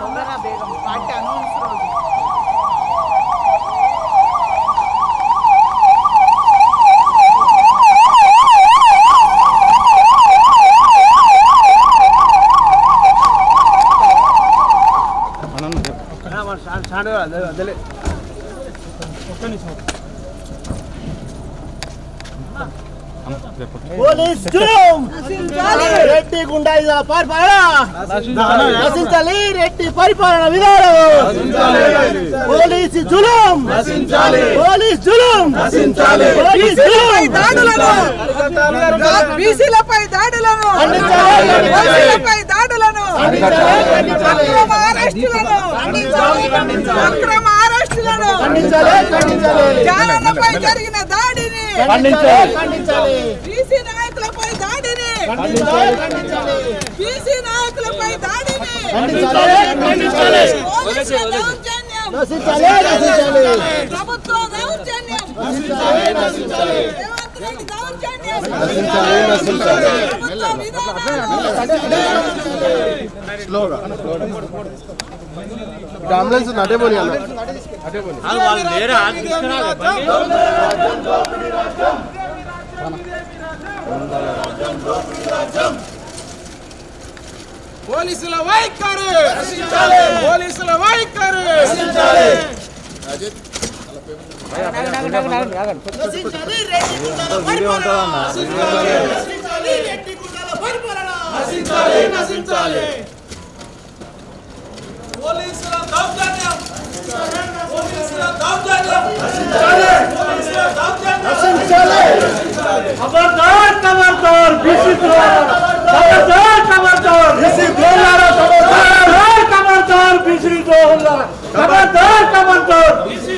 తొందరగా Begum party announce రోజు police జులుం Reddy గుండాయిజ పరిపాలన నశించాలి, రెడ్డి పరిపాలన విధానం పోలీస్ జులుం నశించాలి, పోలీస్ జులుం నశించాలి, పోలీస్ జులుం దాడులను బీసీలపై దాడులను బీసీలపై దాడులను అక్రమ అరెస్టులను జాలన్నపై జరిగిన దాడిని బీసీ నాయకులపై దాడిని బీసీ నాయకులపై దాడిని ప్రభుత్వ దౌర్జన్యం రేవంత్ రెడ్డి దౌర్జన్యం అంబులెన్స్ అటే పోనీ పోలీసుల వైఖరి పోలీసుల వైఖరి పోలీసుల దౌర్జన్యం పోలీసుల దౌర్జన్యం ఖబర్దార్ ఖబర్దార్ బీసీ ఖబర్దార్ ఖబర్దార్ బీసీ దోలారా ఖబర్దార్ ఖబర్దార్ బీసీ దోలారా ఖబర్దార్ ఖబర్దార్ బీసీ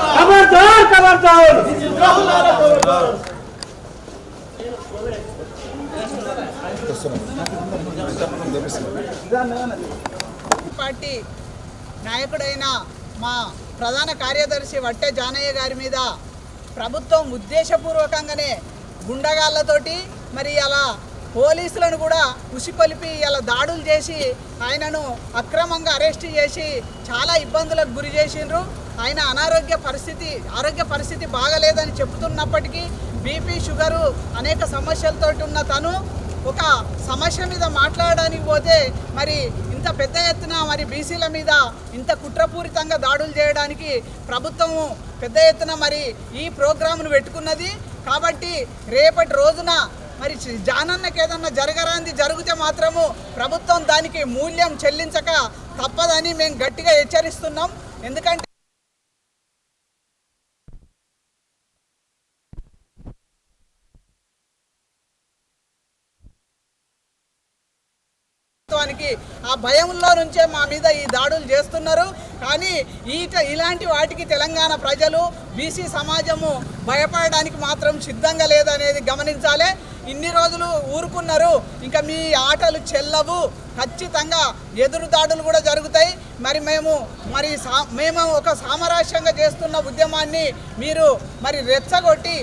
ఖబర్దార్ ఖబర్దార్ బీసీ దోలారా ఖబర్దార్ పార్టీ నాయకుడైన మా ప్రధాన కార్యదర్శి వట్టె జానయ్య గారి మీద ప్రభుత్వం ఉద్దేశపూర్వకంగానే గుండగాళ్ళతోటి మరి అలా పోలీసులను కూడా ఉసికొలిపి ఇలా దాడులు చేసి ఆయనను అక్రమంగా అరెస్ట్ చేసి చాలా ఇబ్బందులకు గురి చేసిండ్రు. ఆయన ఆరోగ్య పరిస్థితి బాగలేదని చెప్తున్నప్పటికీ బీపీ షుగరు అనేక సమస్యలతో ఉన్న తను ఒక సమస్య మీద మాట్లాడడానికి పోతే మరి ఇంత పెద్ద ఎత్తున మరి బీసీల మీద ఇంత కుట్రపూరితంగా దాడులు చేయడానికి ప్రభుత్వము పెద్ద ఎత్తున మరి ఈ ప్రోగ్రామును పెట్టుకున్నది. కాబట్టి రేపటి రోజున మరి జానన్నకి ఏదన్నా జరగరాంది జరిగితే మాత్రము ప్రభుత్వం దానికి మూల్యం చెల్లించక తప్పదని మేము గట్టిగా హెచ్చరిస్తున్నాం. ఎందుకంటే ఆ భయంలో నుంచే మా మీద ఈ దాడులు చేస్తున్నారు. కానీ ఇలాంటి వాటికి తెలంగాణ ప్రజలు బీసీ సమాజము భయపడడానికి మాత్రం సిద్ధంగా లేదనేది గమనించాలి. ఇన్ని రోజులు ఊరుకున్నారు, ఇంకా మీ ఆటలు చెల్లవు, ఖచ్చితంగా ఎదురు దాడులు కూడా జరుగుతాయి. మరి మేము ఒక సామరస్యంగా చేస్తున్న ఉద్యమాన్ని మీరు మరి రెచ్చగొట్టి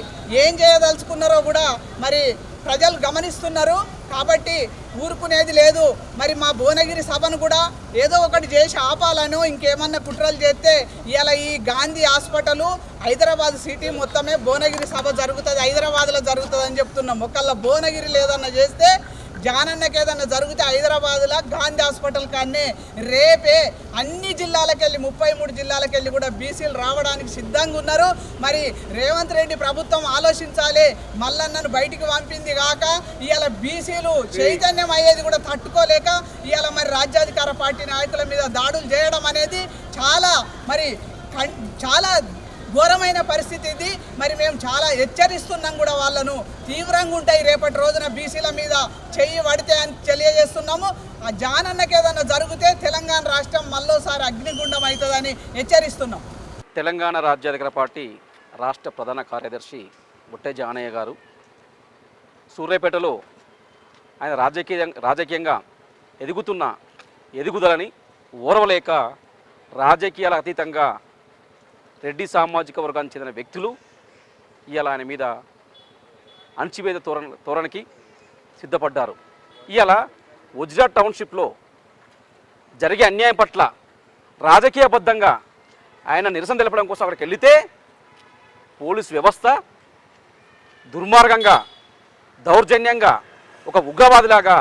ఏం చేయదలుచుకున్నారో కూడా మరి ప్రజలు గమనిస్తున్నారు. కాబట్టి ఊరుకునేది లేదు. మరి మా భువనగిరి సభను కూడా ఏదో ఒకటి చేసి ఆపాలను, ఇంకేమన్నా కుట్రలు చేస్తే ఇలా ఈ గాంధీ హాస్పిటల్ హైదరాబాద్ సిటీ మొత్తమే భువనగిరి సభ జరుగుతుంది, హైదరాబాద్లో జరుగుతుంది అని చెప్తున్నాం. ఒకళ్ళ భువనగిరిలో ఏదన్నా చేస్తే జానన్నకి ఏదన్నా జరిగితే హైదరాబాద్లో గాంధీ హాస్పిటల్ కానీ రేపే అన్ని జిల్లాలకెళ్ళి 33 జిల్లాలకెళ్ళి కూడా బీసీలు రావడానికి సిద్ధంగా ఉన్నారు. మరి రేవంత్ రెడ్డి ప్రభుత్వం ఆలోచించాలి. మల్లన్నను బయటికి పంపింది కాక ఇవాళ బీసీలు చైతన్యం అయ్యేది కూడా తట్టుకోలేక ఇవాళ మరి రాజ్యాధికార పార్టీ నాయకుల మీద దాడులు చేయడం అనేది చాలా ఘోరమైన పరిస్థితి ఇది. మరి మేము చాలా హెచ్చరిస్తున్నాం కూడా, వాళ్ళను తీవ్రంగా ఉంటాయి రేపటి రోజున బీసీల మీద చెయ్యి పడితే అని తెలియజేస్తున్నాము. ఆ జానన్నకి ఏదైనా జరిగితే తెలంగాణ రాష్ట్రం మళ్ళోసారి అగ్నిగుండం అవుతుందని హెచ్చరిస్తున్నాం. తెలంగాణ రాజ్యాధికార పార్టీ రాష్ట్ర ప్రధాన కార్యదర్శి వట్టె జానయ్య గారు సూర్యాపేటలో ఆయన రాజకీయంగా ఎదుగుతున్న ఎదుగుదలని ఓర్వలేక రాజకీయాల అతీతంగా రెడ్డి సామాజిక వర్గానికి చెందిన వ్యక్తులు ఇవాళ ఆయన మీద అణచివేత తోరణకి సిద్ధపడ్డారు. ఇవాళ గుజరాత్ టౌన్షిప్లో జరిగే అన్యాయం పట్ల రాజకీయబద్ధంగా ఆయన నిరసన తెలపడం కోసం అక్కడికి వెళితే పోలీసు వ్యవస్థ దుర్మార్గంగా దౌర్జన్యంగా ఒక ఉగ్రవాదిలాగా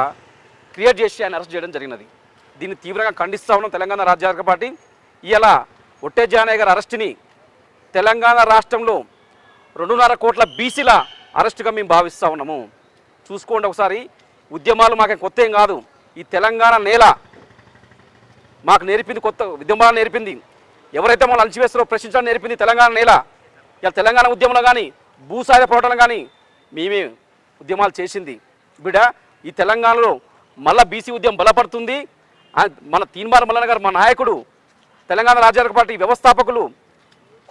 క్రియేట్ చేసి ఆయన అరెస్ట్ చేయడం జరిగినది. దీన్ని తీవ్రంగా ఖండిస్తూ ఉన్నాం తెలంగాణ రాజ్యాధికార పార్టీ. ఇలా ఒట్టే జానయ్య గారి అరెస్టుని తెలంగాణ రాష్ట్రంలో 2.5 కోట్ల బీసీల అరెస్టుగా మేము భావిస్తూ ఉన్నాము. చూసుకోండి ఒకసారి, ఉద్యమాలు మాకేం కొత్త ఏం కాదు. ఈ తెలంగాణ నేల మాకు నేర్పింది, కొత్త ఉద్యమాలు నేర్పింది. ఎవరైతే మనం అణచివేస్తారో ప్రశ్నించడం నేర్పింది తెలంగాణ నేల. ఇలా తెలంగాణ ఉద్యమంలో కానీ భూసాయ పోరాటంలో కానీ మేమే ఉద్యమాలు చేసింది బిడ్డ. ఈ తెలంగాణలో మళ్ళా బీసీ ఉద్యమం బలపడుతుంది. మన తీన్మార్ మల్లన్న గారు మా నాయకుడు, తెలంగాణ రాజ్యాధికార పార్టీ వ్యవస్థాపకులు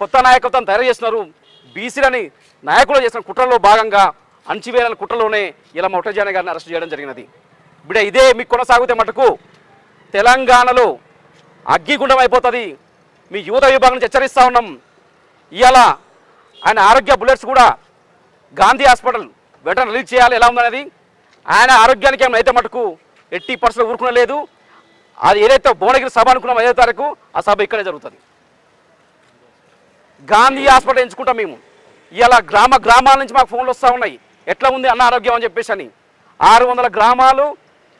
కొత్త నాయకత్వం తయారు చేస్తున్నారు. బీసీలని నాయకులు చేసిన కుట్రలో భాగంగా అణచివేయాలని కుట్రలోనే ఇలా మా ఒట్టే జానయ్య గారిని అరెస్ట్ చేయడం జరిగినది. బిడ్డ ఇదే మీకు కొనసాగితే మటుకు తెలంగాణలో అగ్గిగుండం అయిపోతుంది. మీ యువత విభాగం నుంచి హెచ్చరిస్తూ ఉన్నాం. ఇవాళ ఆయన ఆరోగ్య బుల్లెట్స్ కూడా గాంధీ హాస్పిటల్ వెంటనే రిలీజ్ చేయాలి. ఎలా ఉందనేది ఆయన ఆరోగ్యానికి ఏమైనా అయితే మటుకు 80% ఊరుకునే లేదు. అది ఏదైతే భువనగిరి సభ అనుకున్నాం 5వ తారీఖు, ఆ సభ ఇక్కడే జరుగుతుంది. గాంధీ హాస్పిటల్ ఎంచుకుంటాం మేము. ఇలా గ్రామాల నుంచి మాకు ఫోన్లు వస్తూ ఉన్నాయి, ఎట్లా ఉంది అన్న ఆరోగ్యం అని చెప్పేసి అని. 600 గ్రామాలు,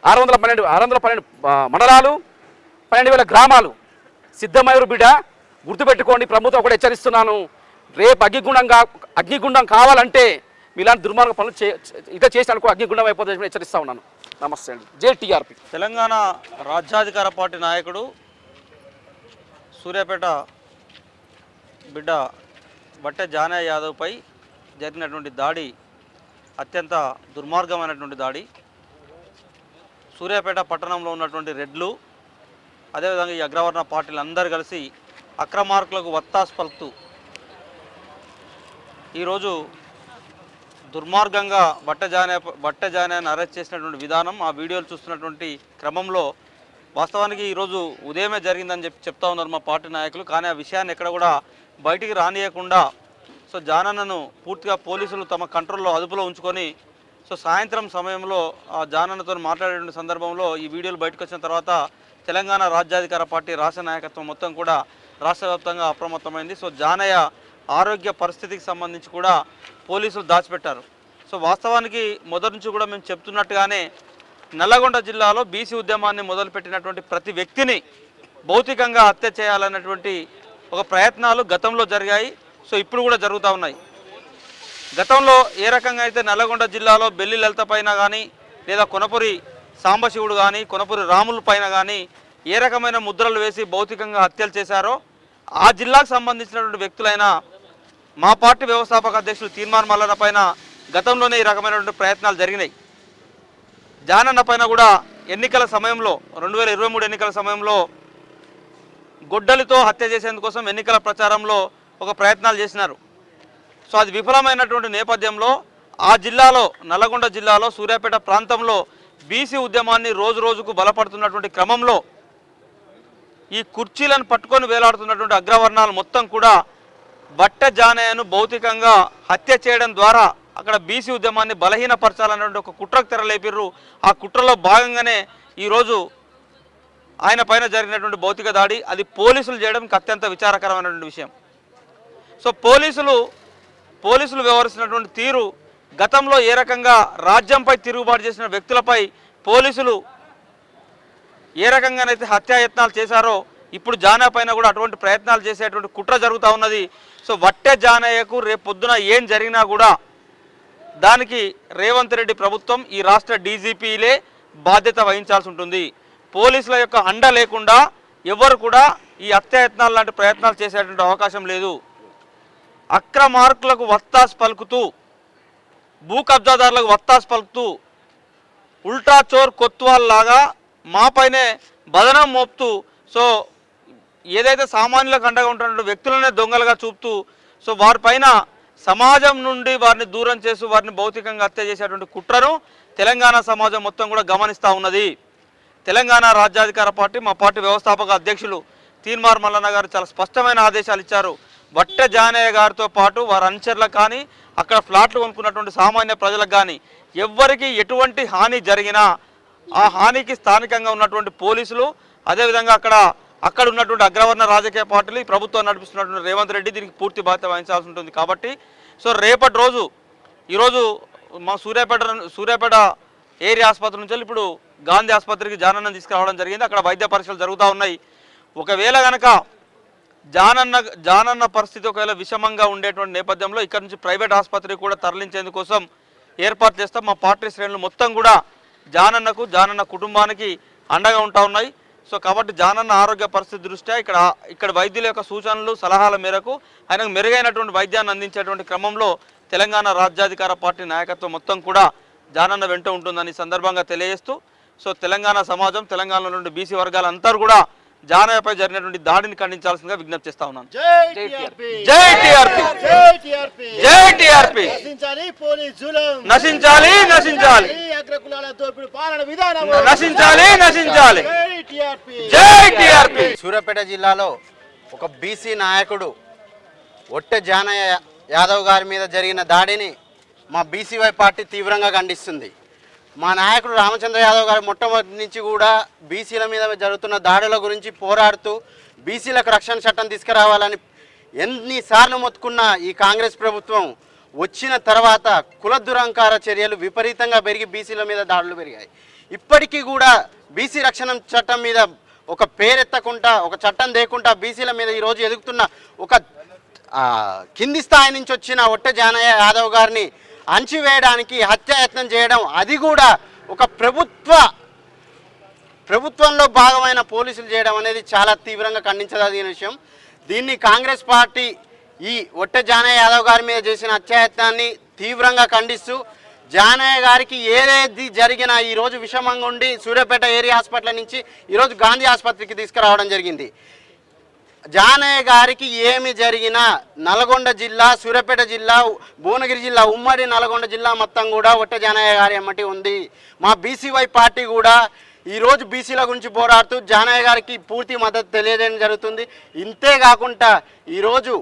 612 మండలాలు, 12,000 గ్రామాలు సిద్ధమయ్యారు బిడ్డ. గుర్తుపెట్టుకోండి, ప్రభుత్వం ఒకటి హెచ్చరిస్తున్నాను, రేపు అగ్నిగుండం కావాలంటే మీలాంటి దుర్మార్గ పనులు ఇక చేసి అనుకో అగ్నిగుండం అయిపోతుంది హెచ్చరిస్తూ ఉన్నాను. నమస్తే అండి. జేటీఆర్పీ. తెలంగాణ రాజ్యాధికార పార్టీ నాయకుడు సూర్యాపేట బిడ్డ బట్టె జానయ్య యాదవ్పై జరిగినటువంటి దాడి అత్యంత దుర్మార్గమైనటువంటి దాడి. సూర్యాపేట పట్టణంలో ఉన్నటువంటి రెడ్లు, అదేవిధంగా ఈ అగ్రవర్ణ పార్టీలు అందరూ కలిసి అక్రమార్కులకు వత్తాసు పలుకుతూ ఈరోజు దుర్మార్గంగా బట్టె జానయ్యను అరెస్ట్ చేసినటువంటి విధానం, ఆ వీడియోలు చూస్తున్నటువంటి క్రమంలో వాస్తవానికి ఈరోజు ఉదయమే జరిగిందని చెప్తా ఉన్నారు మా పార్టీ నాయకులు. కానీ ఆ విషయాన్ని ఎక్కడ కూడా బయటికి రానియకుండా జానన్నను పూర్తిగా పోలీసులు తమ కంట్రోల్లో అదుపులో ఉంచుకొని సాయంత్రం సమయంలో ఆ జానన్నతో మాట్లాడే సందర్భంలో ఈ వీడియోలు బయటకు వచ్చిన తర్వాత తెలంగాణ రాజ్యాధికార పార్టీ రాష్ట్ర నాయకత్వం మొత్తం కూడా రాష్ట్ర వ్యాప్తంగా అప్రమత్తమైంది. జానయ్య ఆరోగ్య పరిస్థితికి సంబంధించి కూడా పోలీసులు దాచిపెట్టారు. వాస్తవానికి మొదటి నుంచి కూడా మేము చెప్తున్నట్టుగానే నల్లగొండ జిల్లాలో బీసీ ఉద్యమాన్ని మొదలుపెట్టినటువంటి ప్రతి వ్యక్తిని భౌతికంగా హత్య చేయాలన్నటువంటి ఒక ప్రయత్నాలు గతంలో జరిగాయి. ఇప్పుడు కూడా జరుగుతూ ఉన్నాయి. గతంలో ఏ రకంగా అయితే నల్లగొండ జిల్లాలో బెల్లి లలిత పైన కానీ, లేదా కొనపురి సాంబశివుడు కానీ, కొనపురి రాముల పైన కానీ ఏ రకమైన ముద్రలు వేసి భౌతికంగా హత్యలు చేశారో, ఆ జిల్లాకు సంబంధించినటువంటి వ్యక్తులైన మా పార్టీ వ్యవస్థాపక అధ్యక్షులు తీన్మార్ మల్లన్న పైన గతంలోనే ఈ రకమైనటువంటి ప్రయత్నాలు జరిగినాయి. జానన్న పైన కూడా ఎన్నికల సమయంలో 2023 ఎన్నికల సమయంలో గొడ్డలితో హత్య చేసేందుకోసం ఎన్నికల ప్రచారంలో ఒక ప్రయత్నాలు చేసినారు. అది విఫలమైనటువంటి నేపథ్యంలో ఆ జిల్లాలో, నల్లగొండ జిల్లాలో సూర్యాపేట ప్రాంతంలో బీసీ ఉద్యమాన్ని రోజు రోజుకు బలపడుతున్నటువంటి క్రమంలో ఈ కుర్చీలను పట్టుకొని వేలాడుతున్నటువంటి అగ్రవర్ణాలు మొత్తం కూడా బట్టె జానయ్యను భౌతికంగా హత్య చేయడం ద్వారా అక్కడ బీసీ ఉద్యమాన్ని బలహీనపరచాలన్నటువంటి ఒక కుట్రకు తెరలేపిర్రు. ఆ కుట్రలో భాగంగానే ఈరోజు ఆయన పైన జరిగినటువంటి భౌతిక దాడి అది పోలీసులు చేయడం అత్యంత విచారకరమైనటువంటి విషయం. పోలీసులు వ్యవహరిస్తున్నటువంటి తీరు, గతంలో ఏ రకంగా రాజ్యంపై తిరుగుబాటు చేసిన వ్యక్తులపై పోలీసులు ఏ రకంగానైతే హత్యాయత్నాలు చేశారో ఇప్పుడు జానయ్య పైన కూడా అటువంటి ప్రయత్నాలు చేసేటువంటి కుట్ర జరుగుతూ ఉన్నది. వట్టె జానయ్యకు రేపు పొద్దున ఏం జరిగినా కూడా దానికి రేవంత్ రెడ్డి ప్రభుత్వం, ఈ రాష్ట్ర డీజీపీలే బాధ్యత వహించాల్సి ఉంటుంది. పోలీసుల యొక్క అండ లేకుండా ఎవరు కూడా ఈ హత్యాయత్నాలు లాంటి ప్రయత్నాలు చేసేటువంటి అవకాశం లేదు. అక్రమార్కులకు వత్తాసు పలుకుతూ, భూ కబ్జాదారులకు వత్తాసు పలుకుతూ, ఉల్టా చోర్ కొత్వాల్ లాగా మాపైనే బదనం మోపుతూ ఏదైతే సామాన్యులకు అండగా ఉంటున్న వ్యక్తులనే దొంగలుగా చూపుతూ వారిపైన సమాజం నుండి వారిని దూరం చేసి వారిని భౌతికంగా హత్య చేసేటువంటి కుట్రను తెలంగాణ సమాజం మొత్తం కూడా గమనిస్తూ ఉన్నది. తెలంగాణ రాజ్యాధికార పార్టీ, మా పార్టీ వ్యవస్థాపక అధ్యక్షులు తీన్మార్ మల్లన్న గారు చాలా స్పష్టమైన ఆదేశాలు ఇచ్చారు. బట్టె జానయ్య గారితో పాటు వారి అనుచరులకు కానీ, అక్కడ ఫ్లాట్లు కొనుక్కున్నటువంటి సామాన్య ప్రజలకు కానీ ఎవ్వరికి ఎటువంటి హాని జరిగినా ఆ హానికి స్థానికంగా ఉన్నటువంటి పోలీసులు, అదేవిధంగా అక్కడ ఉన్నటువంటి అగ్రవర్ణ రాజకీయ పార్టీలు, ఈ ప్రభుత్వం నడిపిస్తున్నటువంటి రేవంత్ రెడ్డి దీనికి పూర్తి బాధ్యత వహించాల్సి ఉంటుంది. కాబట్టి సో రేపటి రోజు ఈరోజు మా సూర్యాపేట ఏరియా ఆసుపత్రి నుంచి ఇప్పుడు గాంధీ ఆసుపత్రికి జానన్న తీసుకురావడం జరిగింది. అక్కడ వైద్య పరీక్షలు జరుగుతూ ఉన్నాయి. ఒకవేళ కనుక జానన్న పరిస్థితి ఒకవేళ విషమంగా ఉండేటువంటి నేపథ్యంలో ఇక్కడ నుంచి ప్రైవేట్ ఆసుపత్రికి కూడా తరలించేందుకోసం ఏర్పాటు చేస్తాం. మా పార్టీ శ్రేణులు మొత్తం కూడా జానన్న కుటుంబానికి అండగా ఉంటా ఉన్నాయి. సో కాబట్టి జానన్న ఆరోగ్య పరిస్థితి దృష్ట్యా ఇక్కడ వైద్యుల యొక్క సూచనలు సలహాల మేరకు ఆయనకు మెరుగైనటువంటి వైద్యాన్ని అందించేటువంటి క్రమంలో తెలంగాణ రాజ్యాధికార పార్టీ నాయకత్వం మొత్తం కూడా జానన్న వెంట ఉంటుందని సందర్భంగా తెలియజేస్తూ, సో తెలంగాణ సమాజం, తెలంగాణలో నుండి బీసీ వర్గాలందరూ కూడా జానయ్యపై జరిగినటువంటి దాడిని ఖండించాల్సిందిగా విజ్ఞప్తి చేస్తా ఉన్నాను. సూర్యాపేట జిల్లాలో ఒక బీసీ నాయకుడు ఒట్టె జానయ్య యాదవ్ గారి మీద జరిగిన దాడిని మా బీసీవై పార్టీ తీవ్రంగా ఖండిస్తుంది. మా నాయకుడు రామచంద్ర యాదవ్ గారు మొట్టమొదటి నుంచి కూడా బీసీల మీద జరుగుతున్న దాడుల గురించి పోరాడుతూ బీసీలకు రక్షణ చట్టం తీసుకురావాలని ఎన్నిసార్లు మొత్తుకున్న ఈ కాంగ్రెస్ ప్రభుత్వం వచ్చిన తర్వాత కుల దురహంకార చర్యలు విపరీతంగా పెరిగి బీసీల మీద దాడులు పెరిగాయి. ఇప్పటికీ కూడా బీసీ రక్షణ చట్టం మీద ఒక పేరెత్తకుండా, ఒక చట్టం లేకుండా బీసీల మీద ఈరోజు ఎదుగుతున్న ఒక కింది స్థాయి నుంచి వచ్చిన ఒట్టె జానయ్య యాదవ్ గారిని అణచివేయడానికి హత్యాయత్నం చేయడం, అది కూడా ఒక ప్రభుత్వంలో భాగమైన పోలీసులు చేయడం అనేది చాలా తీవ్రంగా ఖండించదగిన విషయం. దీన్ని కాంగ్రెస్ పార్టీ ఈ ఒట్టె జానయ్య యాదవ్ గారి మీద చేసిన హత్యాయత్నాన్ని తీవ్రంగా ఖండిస్తూ, జానయ్య గారికి ఏదేది జరిగినా ఈరోజు విషమంగా ఉండి సూర్యాపేట ఏరియా హాస్పిటల్ నుంచి ఈరోజు గాంధీ ఆసుపత్రికి తీసుకురావడం జరిగింది. జానయ్య గారికి ఏమి జరిగినా నల్గొండ జిల్లా, సూర్యాపేట జిల్లా, భువనగిరి జిల్లా, ఉమ్మడి నల్గొండ జిల్లా మొత్తం కూడా ఒట్టె జానయ్య గారి ఎమ్మటి ఉంది. మా బీసీవై పార్టీ కూడా ఈరోజు బీసీల గురించి పోరాడుతూ జానయ్య గారికి పూర్తి మద్దతు తెలియజేయడం జరుగుతుంది. ఇంతేకాకుండా ఈరోజు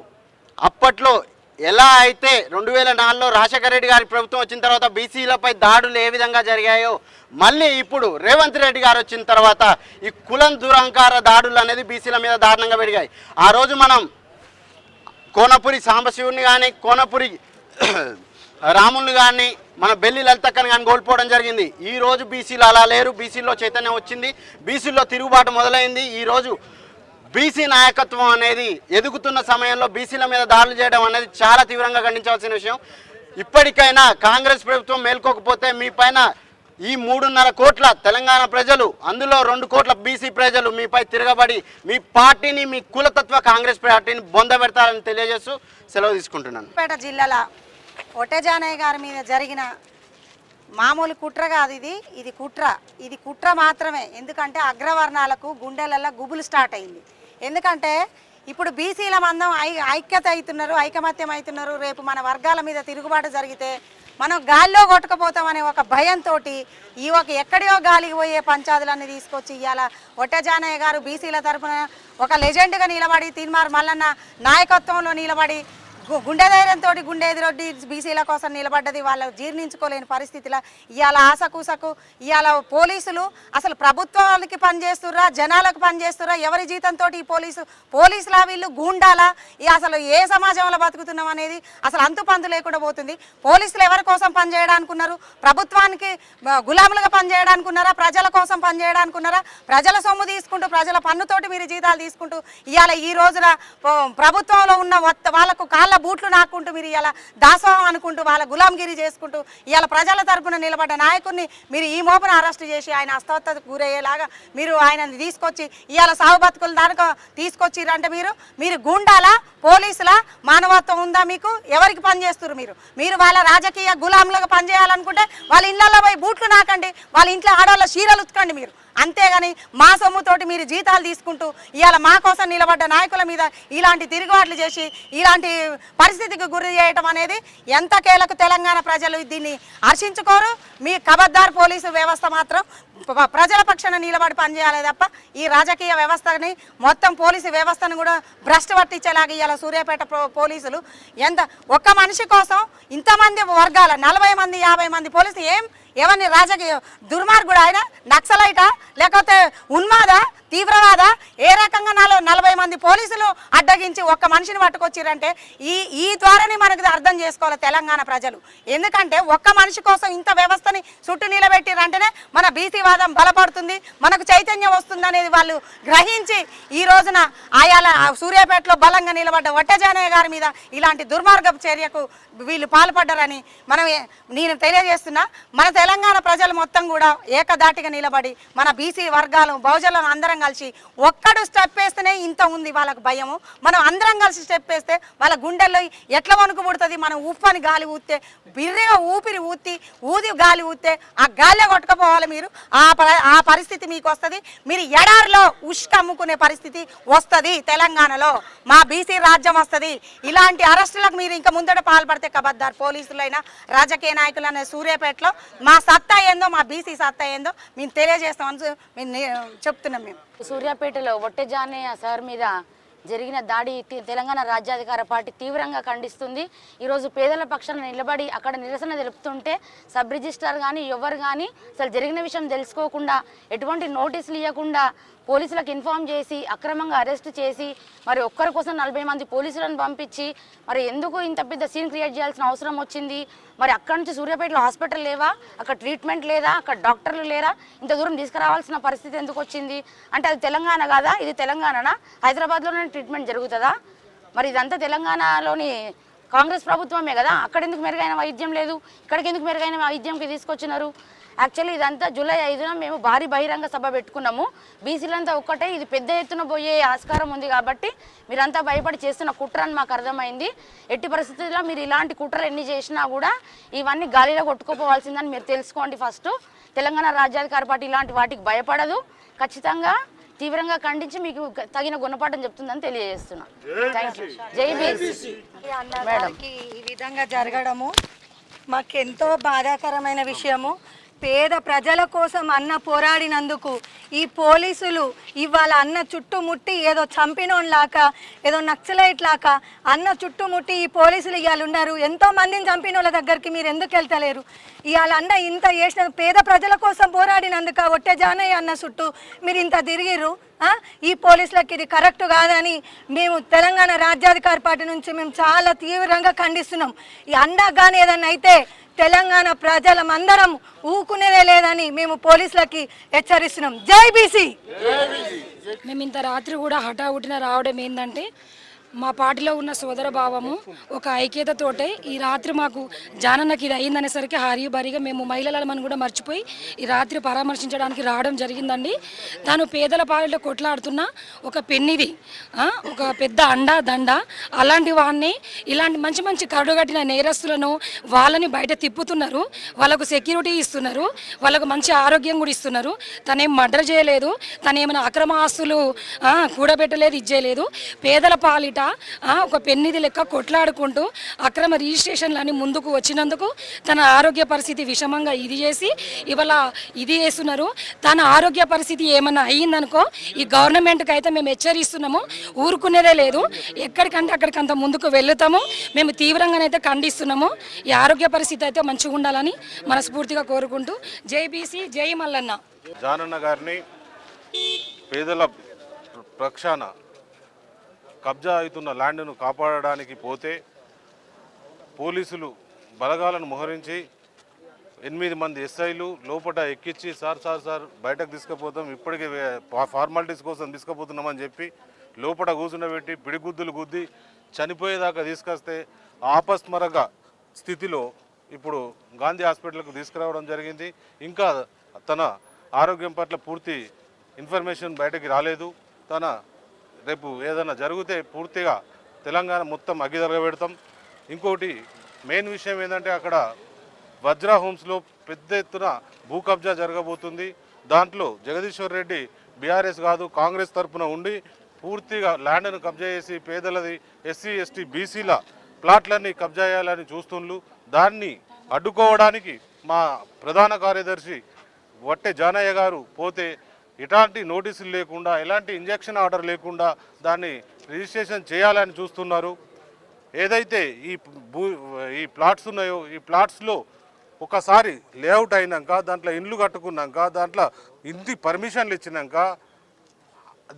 అప్పట్లో ఎలా అయితే 2004లో రాజశేఖర రెడ్డి గారి ప్రభుత్వం వచ్చిన తర్వాత బీసీలపై దాడులు ఏ విధంగా జరిగాయో, మళ్ళీ ఇప్పుడు రేవంత్ రెడ్డి గారు వచ్చిన తర్వాత ఈ కులం దురహంకార దాడులు అనేది బీసీల మీద దారుణంగా పెరిగాయి. ఆ రోజు మనం కోనపురి సాంబశివుని కానీ, కోనపురి రాములు కానీ, మన బెల్లి లలితక్కని కానీ కోల్పోవడం జరిగింది. ఈరోజు బీసీలు అలా లేరు. బీసీల్లో చైతన్యం వచ్చింది, బీసీల్లో తిరుగుబాటు మొదలైంది. ఈరోజు బీసీ నాయకత్వం అనేది ఎదుగుతున్న సమయంలో బీసీల మీద దాడులు చేయడం అనేది చాలా తీవ్రంగా ఖండించవలసిన విషయం. ఇప్పటికైనా కాంగ్రెస్ ప్రభుత్వం మేల్కోకపోతే మీ పైన ఈ 3.5 కోట్ల తెలంగాణ ప్రజలు, అందులో 2 కోట్ల బీసీ ప్రజలు మీపై తిరగబడి మీ పార్టీని, మీ కులతత్వ కాంగ్రెస్ పార్టీని బొందబెడతారని తెలియజేస్తూ సెలవు తీసుకుంటున్నాను. సూర్యాపేట జిల్లాలో ఒట్టె జానయ్య గారి మీద జరిగిన మామూలు కుట్ర కాదు ఇది కుట్ర మాత్రమే. ఎందుకంటే అగ్రవర్ణాలకు గుండెలలో గుబులు స్టార్ట్ అయింది. ఎందుకంటే ఇప్పుడు బీసీల మందం ఐక్యత అవుతున్నారు, ఐకమత్యం అవుతున్నారు. రేపు మన వర్గాల మీద తిరుగుబాటు జరిగితే మనం గాల్లో కొట్టుకుపోతామనే ఒక భయంతో ఎక్కడియో గాలికి పోయే పంచాదులన్నీ తీసుకొచ్చి ఇవాళ ఒట్టె జానయ్య గారు బీసీల తరఫున ఒక లెజెండ్గా నిలబడి, తీన్మార్ మల్లన్న నాయకత్వంలో నిలబడి గుండె ధైర్యంతో గుండె ఎదురొడ్డి బీసీల కోసం నిలబడ్డది. వాళ్ళు జీర్ణించుకోలేని పరిస్థితిలో ఇవాళ ఆశకూసకు ఇవాళ పోలీసులు అసలు ప్రభుత్వాలకి పనిచేస్తుర్రా, జనాలకు పనిచేస్తుర్రా, ఎవరి జీతంతో ఈ పోలీసులా వీళ్ళు గూండాలా, అసలు ఏ సమాజంలో బతుకుతున్నాం అనేది అసలు అంతుపంతు లేకుండా పోతుంది. పోలీసులు ఎవరి కోసం పనిచేయడానికి ఉన్నారు? ప్రభుత్వానికి గులాములుగా పనిచేయడానికి ఉన్నారా? ప్రజల కోసం పనిచేయడానికి ఉన్నారా? ప్రజల సొమ్ము తీసుకుంటూ, ప్రజల పన్నుతోటి మీరు జీతాలు తీసుకుంటూ ఇవాళ ఈ రోజున ప్రభుత్వంలో ఉన్న వాళ్ళకు కాళ్ళ బూట్లు నాకుంటూ మీరు ఇలా దాసోహం అనుకుంటూ వాళ్ళ గులాంగిరి చేసుకుంటూ ఇవాళ ప్రజల తరపున నిలబడ్డ నాయకుడిని మీరు ఈ మోపన అరెస్ట్ చేసి ఆయన అస్తవత్తకు గురయ్యేలాగా మీరు ఆయనని తీసుకొచ్చి ఇవాళ సాగు బతుకులు దానికో తీసుకొచ్చిరంటే మీరు గుండాలా, పోలీసులా, మానవత్వం ఉందా మీకు? ఎవరికి పనిచేస్తారు మీరు వాళ్ళ రాజకీయ గులాంలుగా పనిచేయాలనుకుంటే వాళ్ళ ఇళ్లలో పోయి బూట్లు నాకండి, వాళ్ళ ఇంట్లో ఆడవాళ్ళ చీరలు ఉతకండి మీరు. అంతేగాని మా సొమ్ముతోటి మీరు జీతాలు తీసుకుంటూ ఇవాళ మా కోసం నిలబడ్డ నాయకుల మీద ఇలాంటి తిరుగుబాట్లు చేసి ఇలాంటి పరిస్థితికి గురి చేయటం అనేది ఎంతకేలకు తెలంగాణ ప్రజలు దీన్ని హర్షించుకోరు. మీ కబద్దార్ పోలీసు వ్యవస్థ మాత్రం ప్రజల పక్షాన నిలబడి పనిచేయాలి తప్ప ఈ రాజకీయ వ్యవస్థని మొత్తం పోలీసు వ్యవస్థను కూడా భ్రష్టు పట్టించేలాగా ఇవాళ సూర్యాపేట పోలీసులు ఒక్క మనిషి కోసం ఇంతమంది వర్గాల 40 మంది 50 మంది పోలీసులు ఏమని రాజకీయ దుర్మార్గుడు ఆయన, నక్సలైటా లేకపోతే ఉన్మాద తీవ్రవాద? ఏ రకంగా 40 మంది పోలీసులు అడ్డగించి ఒక్క మనిషిని పట్టుకొచ్చిరంటే ఈ ద్వారానే మనకు అర్థం చేసుకోవాలి తెలంగాణ ప్రజలు. ఎందుకంటే ఒక్క మనిషి కోసం ఇంత వ్యవస్థని చుట్టూ నిలబెట్టిరంటేనే మన బీసీ వాదం బలపడుతుంది, మనకు చైతన్యం వస్తుంది అనేది వాళ్ళు గ్రహించి ఈ రోజున ఆయాల సూర్యాపేటలో బలంగా నిలబడ్డ వట్టజానయ్య గారి మీద ఇలాంటి దుర్మార్గపు చర్యకు వీళ్ళు పాల్పడ్డారని నేను తెలియజేస్తున్నా. మన తెలంగాణ ప్రజలు మొత్తం కూడా ఏకదాటిగా నిలబడి మన బీసీ వర్గాలు బహుజనులను అందరం కలిసి ఒక్కడు స్టెప్ వేస్తేనే ఇంత ఉంది వాళ్ళకు భయము. మనం అందరం కలిసి స్టెప్ వేస్తే వాళ్ళ గుండెల్లో ఎట్లా వణుకు పుడుతుంది. మనం ఉప్పని గాలి ఊస్తే బిర్రిగా ఊపిరి ఊది గాలి ఊస్తే ఆ గాలిలో కొట్టుకుపోవాలి మీరు. ఆ పరిస్థితి మీకు వస్తుంది. మీరు ఎడారిలో ఉష్క అమ్ముకునే పరిస్థితి వస్తుంది తెలంగాణలో. మా బీసీ రాజ్యం వస్తుంది. ఇలాంటి అరెస్టులకు మీరు ఇంకా ముందట పాల్పడితే కబద్దారు. పోలీసులైనా రాజకీయ నాయకులైనా సూర్యాపేటలో మా సత్తా ఏందో, మా బీసీ సత్తా ఏందో మేము తెలియజేస్తామని మేము చెప్తున్నాం. మేము సూర్యాపేటలో వట్టెజానయ్య సార్ మీద జరిగిన దాడి తెలంగాణ రాజ్యాధికార పార్టీ తీవ్రంగా ఖండిస్తుంది. ఈరోజు పేదల పక్షాన నిలబడి అక్కడ నిరసన తెలుపుతుంటే సబ్ రిజిస్ట్రార్ కానీ ఎవరు కానీ అసలు జరిగిన విషయం తెలుసుకోకుండా ఎటువంటి నోటీసులు ఇవ్వకుండా పోలీసులకు ఇన్ఫామ్ చేసి అక్రమంగా అరెస్ట్ చేసి మరి ఒక్కరి కోసం 40 మంది పోలీసులను పంపించి మరి ఎందుకు ఇంత పెద్ద సీన్ క్రియేట్ చేయాల్సిన అవసరం వచ్చింది? మరి అక్కడ నుంచి సూర్యాపేటలో హాస్పిటల్ లేవా? అక్కడ ట్రీట్మెంట్ లేదా? అక్కడ డాక్టర్లు లేరా? ఇంత దూరం తీసుకురావాల్సిన పరిస్థితి ఎందుకు వచ్చింది? అంటే అది తెలంగాణ కాదా? ఇది తెలంగాణనా? హైదరాబాద్లోనే ట్రీట్మెంట్ జరుగుతుందా? మరి ఇదంతా తెలంగాణలోని కాంగ్రెస్ ప్రభుత్వమే కదా. అక్కడ ఎందుకు మెరుగైన వైద్యం లేదు? ఇక్కడికి ఎందుకు మెరుగైన వైద్యంకి తీసుకొచ్చినారు? యాక్చువల్లీ ఇదంతా జూలై 5న మేము భారీ బహిరంగ సభ పెట్టుకున్నాము. బీసీలంతా ఒక్కటే, ఇది పెద్ద ఎత్తున పోయే ఆస్కారం ఉంది కాబట్టి మీరంతా భయపడి చేస్తున్న కుట్ర అని మాకు అర్థమైంది. ఎట్టి పరిస్థితుల్లో మీరు ఇలాంటి కుట్రలు ఎన్ని చేసినా కూడా ఇవన్నీ గాలిలో కొట్టుకుపోవాల్సిందని మీరు తెలుసుకోండి. ఫస్ట్ తెలంగాణ రాజ్యాధికార పార్టీ ఇలాంటి వాటికి భయపడదు. ఖచ్చితంగా తీవ్రంగా ఖండించి మీకు తగిన గుణపాఠం చెప్తుందని తెలియజేస్తున్నా. Thank you. జై బీసీ. మేడం, ఈ విధంగా జరగడము మాకెంతో బాధాకరమైన విషయము. పేద ప్రజల కోసం అన్న పోరాడినందుకు ఈ పోలీసులు ఇవాళ అన్న చుట్టుముట్టి ఏదో చంపినోళ్ళలాగా, ఏదో నక్సలైట్ లాగా అన్న చుట్టుముట్టి ఈ పోలీసులు ఇవాళ ఉన్నారు. ఎంతో మందిని చంపినోళ్ళ దగ్గరికి మీరు ఎందుకు వెళ్తలేరు? ఇవాళ అన్న ఇంత చేసిన పేద ప్రజల కోసం పోరాడినందుక వట్టెజానయ్య అన్న చుట్టూ మీరు ఇంత తిరిగిర్రు. ఈ పోలీసులకు ఇది కరెక్ట్ కాదని మేము తెలంగాణ రాజ్యాధికార పార్టీ నుంచి మేము చాలా తీవ్రంగా ఖండిస్తున్నాం. ఈ అండగానే ఏదన్నా అయితే తెలంగాణ ప్రజలమందరం ఊకునేదే లేదని మేము పోలీసులకి హెచ్చరిస్తున్నాం. జై బీసీ. మేము ఇంత రాత్రి కూడా హఠావుటిన రావడం ఏంటంటే మా పార్టీలో ఉన్న సోదర భావము ఒక ఐక్యతతోటే ఈ రాత్రి మాకు జానన్నకి ఇది అయిందనేసరికి హరిబరిగా మేము మహిళలను కూడా మర్చిపోయి ఈ రాత్రి పరామర్శించడానికి రావడం జరిగిందండి. తాను పేదల పాలనలో కొట్లాడుతున్న ఒక పెన్నిది, ఒక పెద్ద అండ దండ, అలాంటి వాడిని ఇలాంటి మంచి మంచి కరుడుగట్టిన నేరస్తులను వాళ్ళని బయట తిప్పుతున్నారు. వాళ్ళకు సెక్యూరిటీ ఇస్తున్నారు, వాళ్ళకు మంచి ఆరోగ్యం కూడా ఇస్తున్నారు. తనేం మర్డర్ చేయలేదు, తనేమైనా అక్రమ ఆస్తులు కూడబెట్టలేదు, ఇచ్చేయలేదు. పేదల పాలిట ఒక పెన్నిది లెక్క కొట్లాడుకుంటూ అక్రమ రిజిస్ట్రేషన్లని ముందుకు వచ్చినందుకు తన ఆరోగ్య పరిస్థితి విషమంగా ఇది చేసి ఇవాళ ఇది చేస్తున్నారు. తన ఆరోగ్య పరిస్థితి ఏమన్నా అయ్యిందనుకో ఈ గవర్నమెంట్కి అయితే మేము హెచ్చరిస్తున్నాము, ఊరుకునేదే లేదు. ఎక్కడికంటే అక్కడికి అంత ముందుకు వెళ్తాము. మేము తీవ్రంగానైతే ఖండిస్తున్నాము. ఈ ఆరోగ్య పరిస్థితి అయితే మంచిగా ఉండాలని మనస్ఫూర్తిగా కోరుకుంటూ జై బీసీ, జై మల్లన్న. జానన్న గారిని పేదల పక్షాన కబ్జా అవుతున్న ల్యాండ్ను కాపాడడానికి పోతే పోలీసులు బలగాలను మోహరించి 8 మంది ఎస్ఐలు లోపల ఎక్కించి సార్ బయటకు తీసుకుపోతాం, ఇప్పటికే ఫార్మాలిటీస్ కోసం తీసుకుపోతున్నామని చెప్పి లోపల కూర్చుండబెట్టి పిడిగుద్దులు గుద్ది చనిపోయేదాకా తీసుకొస్తే ఆపస్మరక స్థితిలో ఇప్పుడు గాంధీ హాస్పిటల్కు తీసుకురావడం జరిగింది. ఇంకా తన ఆరోగ్యం పట్ల పూర్తి ఇన్ఫర్మేషన్ బయటకి రాలేదు. తన రేపు ఏదైనా జరిగితే పూర్తిగా తెలంగాణ మొత్తం అగ్గిదరగబెడతాం. ఇంకోటి మెయిన్ విషయం ఏంటంటే అక్కడ వజ్రా హోమ్స్లో పెద్ద ఎత్తున భూ కబ్జా జరగబోతుంది. దాంట్లో జగదీశ్వర్ రెడ్డి బీఆర్ఎస్ కాదు కాంగ్రెస్ తరఫున ఉండి పూర్తిగా ల్యాండ్ను కబ్జా చేసి పేదలది ఎస్సీ ఎస్టీ బీసీల ప్లాట్లన్నీ కబ్జా చేయాలని చూస్తుండ్రు. దాన్ని అడ్డుకోవడానికి మా ప్రధాన కార్యదర్శి వట్టెజానయ్య గారు పోతే ఎలాంటి నోటీసులు లేకుండా ఎలాంటి ఇంజక్షన్ ఆర్డర్ లేకుండా దాన్ని రిజిస్ట్రేషన్ చేయాలని చూస్తున్నారు. ఏదైతే ఈ ప్లాట్స్ ఉన్నాయో ఈ ప్లాట్స్లో ఒకసారి లేఅవుట్ అయినాక దాంట్లో ఇండ్లు కట్టుకున్నాక దాంట్లో ఇంటి పర్మిషన్లు ఇచ్చినాక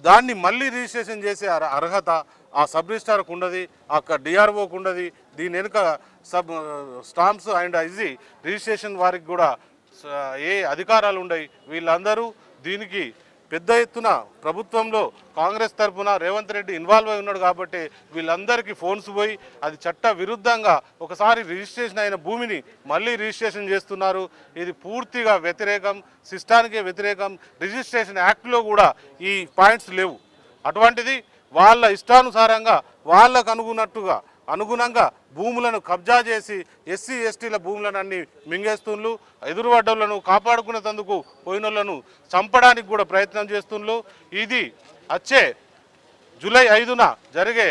దాన్ని మళ్ళీ రిజిస్ట్రేషన్ చేసే అర్హత ఆ సబ్ రిజిస్ట్రార్కు ఉండదు, అక్కడ డిఆర్ఓకు ఉండదు. దీని వెనుక స్టాంప్స్ అండ్ ఇది రిజిస్ట్రేషన్ వారికి కూడా ఏ అధికారాలు ఉండవు. వీళ్ళందరూ దీనికి పెద్ద ఎత్తున ప్రభుత్వంలో కాంగ్రెస్ తరఫున రేవంత్ రెడ్డి ఇన్వాల్వ్ అయి ఉన్నాడు కాబట్టి వీళ్ళందరికీ ఫోన్స్ పోయి అది చట్ట విరుద్ధంగా ఒకసారి రిజిస్ట్రేషన్ అయిన భూమిని మళ్ళీ రిజిస్ట్రేషన్ చేస్తున్నారు. ఇది పూర్తిగా వ్యతిరేకం, సిస్టానికే వ్యతిరేకం. రిజిస్ట్రేషన్ యాక్ట్లో కూడా ఈ పాయింట్స్ లేవు. అటువంటిది వాళ్ళ ఇష్టానుసారంగా వాళ్ళకు అనుగుణంగా భూములను కబ్జా చేసి ఎస్సీ ఎస్టీల భూములను అన్ని మింగేస్తున్నారు. ఎదురుపడ్డోళ్లను కాపాడుకునేందుకు పోయినోళ్లను చంపడానికి కూడా ప్రయత్నం చేస్తున్నారు. ఇది వచ్చే జూలై 5న జరిగే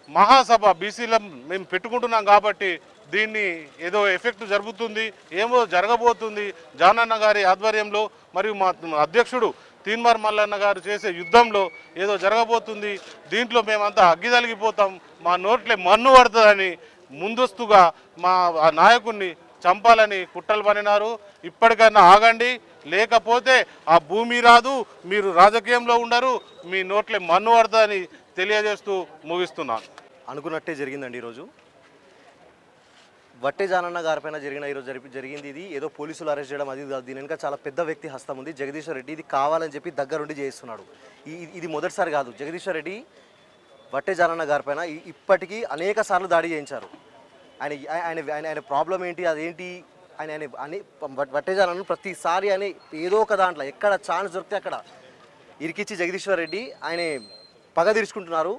మహాసభ బీసీల మేము పెట్టుకుంటున్నాం కాబట్టి దీన్ని ఏదో ఎఫెక్ట్ జరుగుతుంది, ఏమో జరగబోతుంది. జానన్న గారి ఆధ్వర్యంలో మరియు మా అధ్యక్షుడు తీన్మార్ మల్లన్న గారు చేసే యుద్ధంలో ఏదో జరగబోతుంది. దీంట్లో మేమంతా అగ్గిదలిగిపోతాం, మా నోట్లే మన్ను పడుతుందని ముందస్తుగా మా నాయకుడిని చంపాలని కుట్రలు పనినారు. ఇప్పటికైనా ఆగండి, లేకపోతే ఆ భూమి రాదు, మీరు రాజకీయంలో ఉండరు, మీ నోట్లే మన్ను పడుతుందని తెలియజేస్తూ ముగిస్తున్నాను. అనుకున్నట్టే జరిగిందండి ఈరోజు. వట్టే జానన్న గారిపైన జరిగింది ఇది ఏదో పోలీసులు అరెస్ట్ చేయడం అది దీని వెనుక చాలా పెద్ద వ్యక్తి హస్తం ఉంది. జగదీశ్వర్ రెడ్డి ఇది కావాలని చెప్పి దగ్గరుండి చేయిస్తున్నాడు. ఇది మొదటిసారి కాదు. జగదీశ్వర్ రెడ్డి వట్టే జానన్న గారిపైన ఇప్పటికీ అనేక సార్లు దాడి చేయించారు. ఆయన ప్రాబ్లం ఏంటి, అదేంటి, ఆయన వట్టే జానన్న ప్రతిసారి ఆయన ఏదో ఒక దాంట్లో ఎక్కడ ఛాన్స్ దొరికితే అక్కడ ఇరికిచ్చి జగదీశ్వర్ రెడ్డి ఆయన పగ తీర్చుకుంటున్నారు.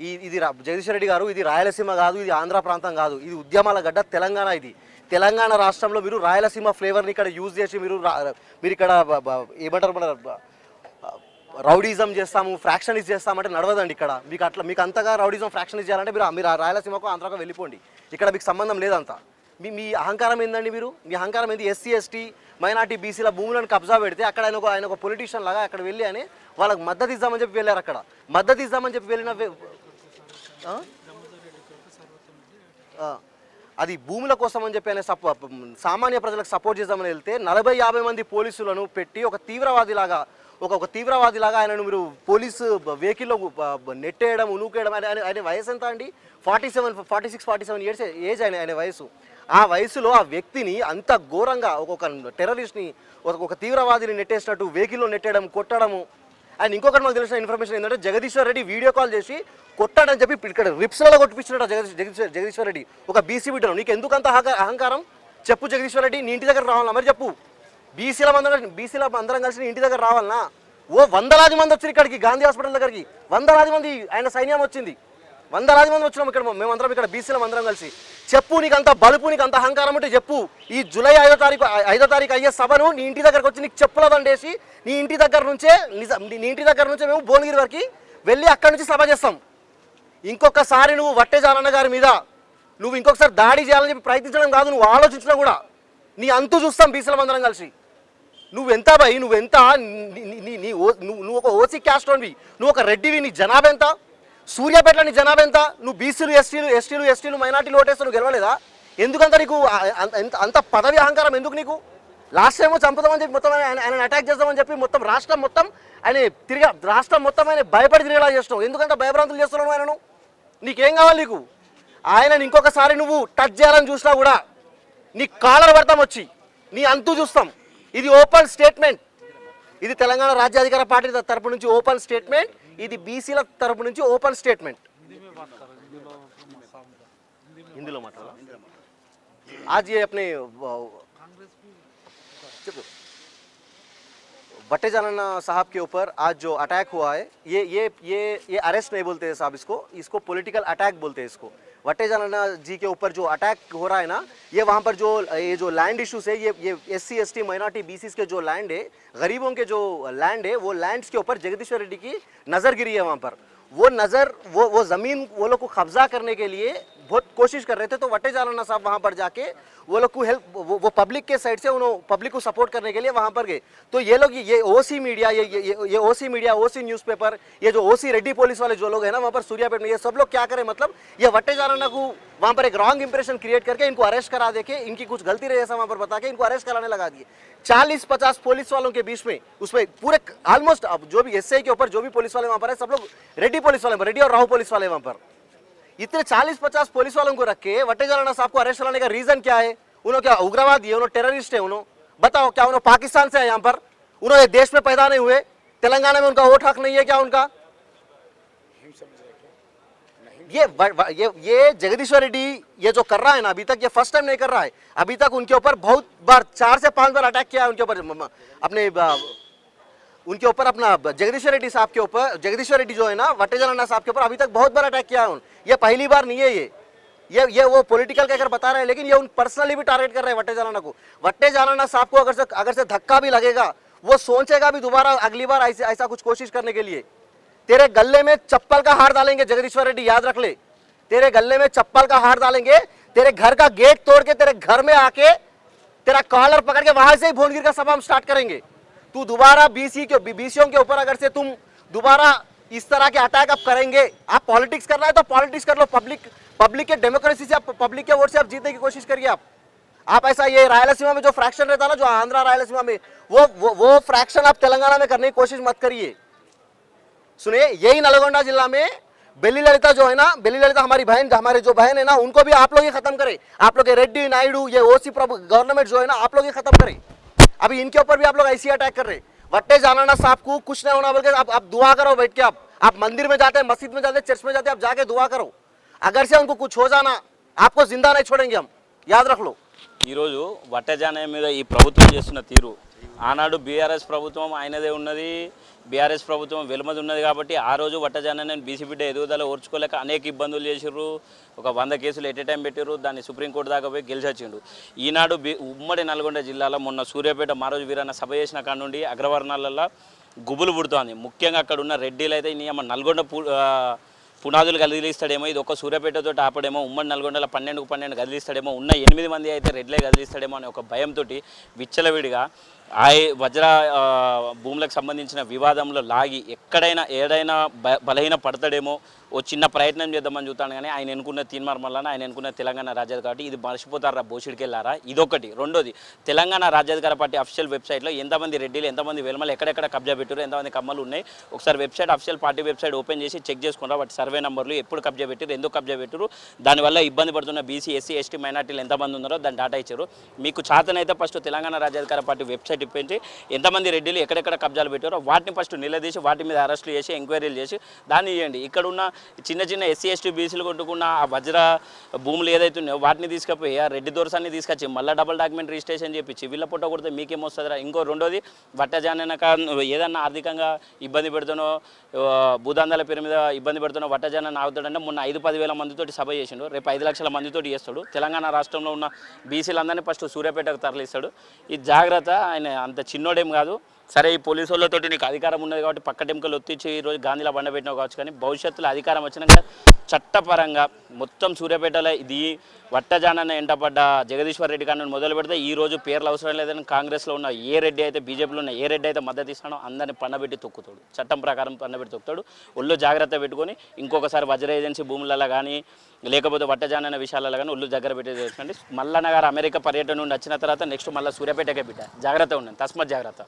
ఇది జగదీశ్వర్ రెడ్డి గారు, ఇది రాయలసీమ కాదు, ఇది ఆంధ్ర ప్రాంతం కాదు, ఇది ఉద్యమాల గడ్డ తెలంగాణ. ఇది తెలంగాణ రాష్ట్రంలో మీరు రాయలసీమ ఫ్లేవర్ని ఇక్కడ యూజ్ చేసి మీరు ఇక్కడ ఏమంటారు మన రౌడీజం చేస్తాము, ఫ్రాక్షనిస్ట్ చేస్తామంటే నడవదండి. ఇక్కడ మీకు అంతగా రౌడీజం ఫ్రాక్షనిస్ట్ చేయాలంటే మీరు రాయలసీమకు ఆంధ్రాకు వెళ్ళిపోండి. ఇక్కడ మీకు సంబంధం లేదంతా. మీ అహంకారం ఏందండి? మీ అహంకారం ఏంది? ఎస్సీ ఎస్టీ మైనార్టీ బీసీల భూములను కబ్జా పెడితే అక్కడ ఆయన ఒక పొలిటీషియన్ లాగా అక్కడ వెళ్ళి అని వాళ్ళకి మద్దతు ఇద్దామని చెప్పి వెళ్ళారు. అక్కడ మద్దతు ఇద్దామని చెప్పి వెళ్ళిన అది భూముల కోసం అని చెప్పి ఆయన సామాన్య ప్రజలకు సపోర్ట్ చేద్దామని వెళ్తే 40-50 మంది పోలీసులను పెట్టి ఒక తీవ్రవాదిలాగా ఆయనను మీరు పోలీసు వెహికల్లో నెట్టేయడం, ఉనుకేయడం. ఆయన వయసు ఎంత అండి? 46-47 ఇయర్స్ ఏజ్ ఆయన వయసు. ఆ వయసులో ఆ వ్యక్తిని అంత ఘోరంగా ఒక టెర్రరిస్ట్ని ఒక తీవ్రవాదిని నెట్టేసినట్టు వెహికల్లో నెట్టేయడం, కొట్టడము. అండ్ ఇంకొకటి మాకు తెలిసిన ఇన్ఫర్మేషన్ ఏంటంటే జగదీశ్వర్ రెడ్డి వీడియో కాల్ చేసి కొట్టాడని చెప్పి ఇక్కడ రిప్స్లలో కొట్టిపించినట్టు జగదీశ్వర్ రెడ్డి ఒక బీసీ బిడ్డను. నీకు ఎందుకు అంత అహంకారం? చెప్పు జగదీశ్వర్ రెడ్డి, నీ ఇంటి దగ్గర రావాలన్నా మరి చెప్పు. బీసీల అందరం కలిసి నీ ఇంటి దగ్గర రావాలన్నా? వందలాది మంది వచ్చారు ఇక్కడికి, గాంధీ హాస్పిటల్ దగ్గరికి. వందలాది మంది ఆయన సైన్యం వచ్చింది. వందలాది మంది వచ్చినాం ఇక్కడ, మేమందరం ఇక్కడ బీసీలం అందరం కలిసి. చెప్పు, నీకు అంత బలుపు, నీకు అంత అహంకారం అంటే చెప్పు. ఈ జూలై 5వ తారీఖు అయ్యే సభను నీ ఇంటి దగ్గరకు వచ్చి నీకు చెప్పుల దండేసి నీ ఇంటి దగ్గర నుంచే మేము భువనగిరి వరకు వెళ్ళి అక్కడి నుంచి సభ చేస్తాం. ఇంకొకసారి నువ్వు వట్టే జానన్న గారి మీద నువ్వు ఇంకొకసారి దాడి చేయాలని చెప్పి ప్రయత్నించడం కాదు, నువ్వు ఆలోచించినా కూడా నీ అంతు చూస్తాం బీసీలం అందరం కలిసి. నువ్వెంత భయ్, నువ్వెంత, నువ్వు ఒక ఓసీ క్యాస్ట్ అనివి, నువ్వు ఒక రెడ్డివి, నీ జనాభా ఎంత? సూర్యాపేటలో నీ జనాభా ఎంత? నువ్వు బీసీలు ఎస్టీలు మైనార్టీలు ఓటేస్తే నువ్వు గెలవలేదా? ఎందుకంత నీకు అంత పదవి అహంకారం ఎందుకు నీకు? లాస్ట్ టైం చంపుతామని చెప్పి మొత్తం ఆయన అటాక్ చేద్దామని చెప్పి మొత్తం రాష్ట్రం మొత్తం ఆయన భయపడి తిరిగేలా చేస్తున్నావు. ఎందుకంత భయభ్రాంతులు చేస్తున్నావు ఆయనను? నీకేం కావాలి నీకు? ఆయనని ఇంకొకసారి నువ్వు టచ్ చేయాలని చూసినా కూడా నీ కాలర్ పడతాం వచ్చి, నీ అంతు చూస్తాం. ఇది ఓపెన్ స్టేట్మెంట్. ఇది తెలంగాణ రాజ్యాధికార పార్టీ తరపు నుంచి ఓపెన్ స్టేట్మెంట్, ఇది బీసీల తరపు నుంచి ఓపెన్ స్టేట్మెంట్. హిందీలో మాట్లాడాలా? आज ये अपने वट्टे जानन्ना साहब के ऊपर आज जो अटैक हुआ है, ये अरेस्ट नहीं बोलते हैं साहब, इसको पॉलिटिकल अटैक बोलते हैं इसको. वट्टे जानन्ना जी के ऊपर जो अटैक हो रहा है ना, ये वहाँ पर ये जो लैंड इश्यूज है, ये एससी एसटी माइनॉरिटी बीसीस के जो लैंड है, गरीबों के जो लैंड है, वो लैंड्स के ऊपर जगदीश्वर रेड्डी की नज़र गिरी है. वहाँ पर वो नज़र वो ज़मीन वो लोग को कब्जा करने के लिए बहुत कोशिश कर रहे थे, तो वट्टे जालन्ना साहब वहाँ पर जाके वो लोग को हेल्प, वो पब्लिक के साइड से उन्होंने पब्लिक को सपोर्ट करने के लिए वहाँ पर गए। तो ये लोग, ये ओसी मीडिया, ये ओसी मीडिया, ओसी न्यूज़पेपर, ये जो ओसी रेड्डी पुलिस वाले जो लोग हैं ना वहाँ पर सूर्यापेट में, ये सब लोग क्या करें, मतलब ये वट्टे जालन्ना को वहाँ पर एक रॉन्ग इंप्रेशन क्रिएट करके इनको अरेस्ट करा देके, इनकी कुछ गलती रही ऐसा वहाँ पर बता के इनको अरेस्ट कराने लगा दिए। 40-50 पुलिस वालों के बीच में, उसमें पूरे ऑलमोस्ट अब जो भी एसआई के ऊपर जो भी पुलिस वाले वहाँ पर है, सब लोग रेड्डी पुलिस वाले, रेड्डी और राहु पुलिस वाले वहाँ पर, इतने 40-50 पुलिस वालों को रख के वट्टे जालन्ना साहब को अरेस्ट कराने का रीजन क्या है? उन्होंने क्या उग्रवादी है? उन्होंने टेररिस्ट है? उन्होंने बताओ, क्या उन्होंने पाकिस्तान से है यहाँ पर? उन्होंने देश में पैदा नहीं हुए? तेलंगाना में उनका वोट हक नहीं है क्या उनका? ये जगदीश्वर रेड्डी ये जो कर रहा है ना, अभी तक ये फर्स्ट टाइम नहीं कर रहा है। अभी तक उनके ऊपर बहुत बार 4 से 5 बार अटैक किया है उनके ऊपर, अपना जगदीश्वर रेड्डी साहब के ऊपर, जगदीश्वर रेड्डी जो है ना वट्टे जालन्ना साहब के ऊपर अभी तक बहुत बार अटैक किया है। ये पहली बार नहीं है। ये वो पॉलिटिकल कहकर बता रहे हैं, लेकिन ये उन पर्सनली भी टारगेट कर रहे हैं वट्टे जालन्ना को। वट्टे जालन्ना साहब को अगर से धक्का भी लगेगा, वो सोचेगा भी दोबारा अगली बार ऐसा कुछ कोशिश करने के लिए। तेरे गले में चप्पल का हार डालेंगे जगदीश्वर रेड्डी, याद रख ले। तेरे गले में चप्पल का हार डालेंगे, तेरे घर का गेट तोड़ के तेरे घर में आके तेरा कॉलर पकड़ के वहां से ही भुवनगिर का सभा हम स्टार्ट करेंगे। तू दोबारा बीसीओ के ऊपर अगर से तुम दोबारा इस तरह के अटैक आप करेंगे, आप पॉलिटिक्स करना है तो पॉलिटिक्स कर लो, पब्लिक के डेमोक्रेसी से, आप पब्लिक के वोट से आप जीतने की कोशिश करिए। आप ऐसा ये रायलसीमा में जो फ्रैक्शन रहता है ना, जो आंध्रा रायलसीमा में, वो फ्रैक्शन आप तेलंगाना में करने की कोशिश मत करिए। सुनिए, यही नलगोंडा जिला में बेली ललिता जो है ना, बेली ललिता हमारी बहन, हमारे जो बहन है ना, उनको भी आप लोग ही खत्म करें। आप लोग रेड्डी नायडू, ये ओसी गवर्नमेंट जो है ना, आप लोग ही खत्म करें। अभी इनके ऊपर भी आप लोग ऐसी अटैक कर रहे। वट्टे जालन्ना साहब को कुछ नहीं होना, बल्कि आप दुआ करो बैठ के। आप मंदिर में जाते हैं, मस्जिद में जाते हैं, चर्च में जाते हैं, आप जाके दुआ करो। अगर से उनको कुछ हो जाना, आपको जिंदा नहीं छोड़ेंगे हम, याद रख लो। ఈరోజు వట్టే జానయ్య మీద ఈ ప్రభుత్వం చేస్తున్న తీరు, ఆనాడు బీఆర్ఎస్ ప్రభుత్వం ఆయనదే ఉన్నది, బీఆర్ఎస్ ప్రభుత్వం వెలుమది ఉన్నది కాబట్టి ఆ రోజు వట్టే జానయ్యని బీసీ బిడ్డ ఎదుగుదల ఓర్చుకోలేక అనేక ఇబ్బందులు చేసిర్రు. ఒక 100 కేసులు ఎట్ ఏ టైం పెట్టిర్రు, దాన్ని సుప్రీంకోర్టు దాకా పోయి గెలిచొచ్చిండు. ఈనాడు ఉమ్మడి నల్గొండ జిల్లాలో మొన్న సూర్యాపేట మారోజు వీరన్న సభ చేసిన కాడ నుండి అగ్రవర్ణాలలో గుబులు పుడుతోంది. ముఖ్యంగా అక్కడ ఉన్న రెడ్డిలు అయితే నల్గొండ పునాదులు కదిలిస్తాడేమో, ఇది ఒక సూర్యాపేటతో ఆపడేమో, ఉమ్మడి నల్గొండలో 12 కదిలిస్తాడేమో, ఉన్న 8 మంది అయితే రెడ్లే కదిలిస్తాడేమో అనే ఒక భయంతో విచ్చలవిడిగా వజ్ర భూములకు సంబంధించిన వివాదంలో లాగి ఎక్కడైనా ఏదైనా బలహీన పడతాడేమో ఓ చిన్న ప్రయత్నం చేద్దామని చూస్తాను. కానీ ఆయన ఎన్నుకున్న తీర్మానం వల్ల ఆయన ఎన్నుకున్న తెలంగాణ రాజ్యాధికార కాబట్టి ఇది మర్చిపోతారా, బోసిడికి వెళ్ళారా, ఇదొకటి. రెండోది, తెలంగాణ రాజ్యాధికార పార్టీ అఫీషియల్ వెబ్సైట్లో ఎంతమంది రెడ్డిలు, ఎంతమంది వెలమలు, ఎక్కడెక్కడ కబ్జా పెట్టారు, ఎంతమంది కమ్మలు ఉన్నాయి, ఒకసారి website official party website open చేసి చెక్ చేసుకున్నారా. వాటి సర్వే నెంబర్లు, ఎప్పుడు కబ్జా పెట్టారు, ఎందుకు కబ్జా పెట్టారు, దానివల్ల ఇబ్బంది పడుతున్న బీసీ, ఎస్సీ, ఎస్టీ మైనార్టీలు ఎంతమంది ఉన్నారో దాని డేటా ఇచ్చారు. మీకు చేతనైతే ఫస్ట్ తెలంగాణ రాజ్యాధికార పార్టీ వెబ్సైట్ ఇప్పించి ఎంతమంది రెడ్డిలు ఎక్కడెక్కడ కబ్జాలు పెట్టారో వాటిని ఫస్ట్ నిలదీసి వాటి మీద అరెస్టులు చేసి ఎంక్వైరీలు చేసి దాన్ని ఇవ్వండి. ఇక్కడ ఉన్న చిన్న ఎస్సీ, ఎస్టీ, బీసీలు కొట్టుకున్న ఆ వజ్ర భూములు ఏదైతే ఉన్నాయో వాటిని తీసుకుపోయి ఆ రెడ్డి దోరసాన్ని తీసుకొచ్చి మళ్ళీ డబుల్ డాక్యుమెంట్ రిజిస్ట్రేషన్ చేపించి వీళ్ళ పుట్ట కొడితే మీకేమొస్తుందిరా. ఇంకో రెండోది, వట్టే జానయ్య ఏదన్నా ఆర్థికంగా ఇబ్బంది పెడుతున్నో, భూదందాల పేరు మీద ఇబ్బంది పెడుతున్నో వట్టే జానయ్య ఆగుతాడంటే మొన్న 5-10 వేల మందితోటి సభ చేసిండు, రేపు 5 లక్షల మందితోటి చేస్తాడు. తెలంగాణ రాష్ట్రంలో ఉన్న బీసీలందరినీ ఫస్ట్ సూర్యాపేటకు తరలిస్తాడు. ఇది జాగ్రత్త. ఆయన అంత చిన్నోడేం కాదు. సరే, ఈ పోలీసు వాళ్ళతో నీకు అధికారం ఉన్నది కాబట్టి పక్క టెంకలు ఒత్తిచ్చి ఈరోజు గాంధీలో బండ పెట్టినావు కావచ్చు, కానీ భవిష్యత్తులో అధికారం వచ్చినాక చట్టపరంగా మొత్తం సూర్యాపేటలో ఇది వట్టే జానయ్య ఎంటపడ్డ జగదీశ్వర్ రెడ్డి కానీ మొదలు పెడితే ఈ రోజు పేర్లు అవసరం లేదని కాంగ్రెస్లో ఉన్న ఏ రెడ్డి అయితే, బీజేపీలో ఉన్న ఏ రెడ్డి అయితే మద్దతు ఇస్తాడో అందరిని పండబెట్టి తొక్కుతాడు. చట్టం ప్రకారం పండబెట్టి తొక్కుతాడు. ఒళ్ళు జాగ్రత్త పెట్టుకొని ఇంకొకసారి వజ్ర ఏజెన్సీ భూములలో కానీ లేకపోతే వట్టే జానయ్య విషయాలలో కానీ ఒళ్ళు దగ్గర పెట్టి తెలుసుకోండి. మల్లన్న గారు అమెరికా పర్యటన నుండి వచ్చిన తర్వాత నెక్స్ట్ మళ్ళీ సూర్యాపేటకే బిడ్డ. జాగ్రత్త ఉండండి, తస్మత్ జాగ్రత్త.